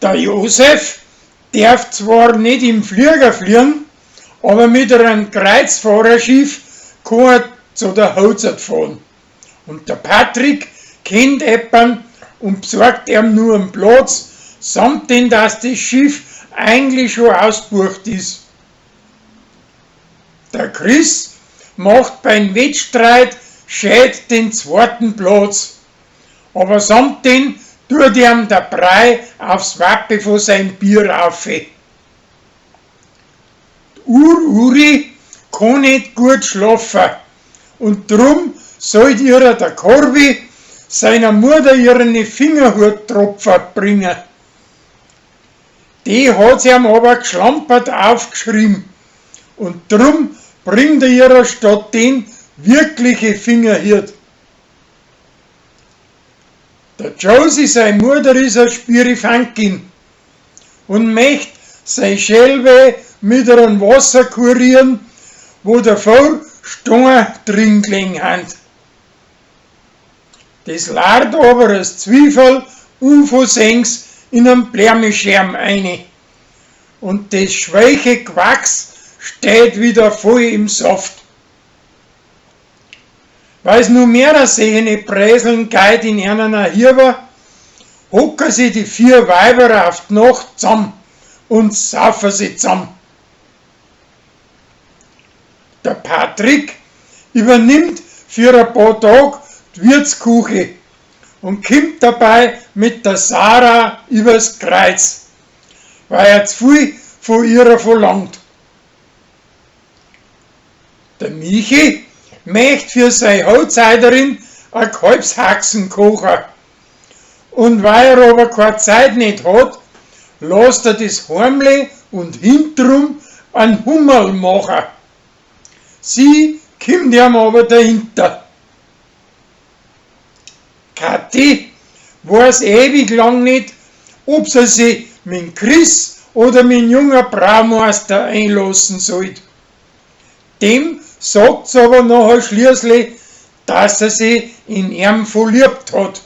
Der Josef darf zwar nicht im Flieger fliegen, aber mit einem Kreuzfahrerschiff kann er zu der Hochzeit fahren. Und der Patrick kennt jemanden und besorgt ihm nur einen Platz, samt denn, dass das Schiff eigentlich schon ausgebucht ist. Der Chris macht beim Wettstreit schät den zweiten Platz, aber samt denn tut ihm der Brei aufs Wappe von seinem Bier rauf. Uri kann nicht gut schlafen und drum sollt ihr der Korbi seiner Mutter ihren Fingerhuttropfen bringen. Die hat sie ihm aber geschlampert aufgeschrieben und drum bringt er ihrer statt den wirkliche Fingerhirt. Der Josie, seine Mutter, ist eine Spirifankin und möchte seine Schelwe mit einem Wasser kurieren, wo davor Steine drin gelegen haben. Das lart aber das Zwiebel unversehens in einen Blärmescherm ein und das schweiche Quacks steht wieder voll im Saft. Weil es nur mehr sehene Präseln geht in einer Hirber, hocken sie die 4 Weiber auf die Nacht zusammen und saufen sie zusammen. Der Patrick übernimmt für ein paar Tage die Wirtsküche und kommt dabei mit der Sarah übers Kreuz, weil er zu viel von ihr verlangt. Der Michi möchte für seine Hochzeiterin eine Kalbshaxen kochen. Und weil er aber keine Zeit nicht hat, lässt er das Heimle und hintenrum einen Hummerl machen. Sie kommt ihm aber dahinter. Kathi weiß ewig lang nicht, ob sie sich mit Chris oder mit dem jungen Braumeister einlassen soll. Dem sagt sie aber nachher schließlich, dass er sich in ihn verliebt hat.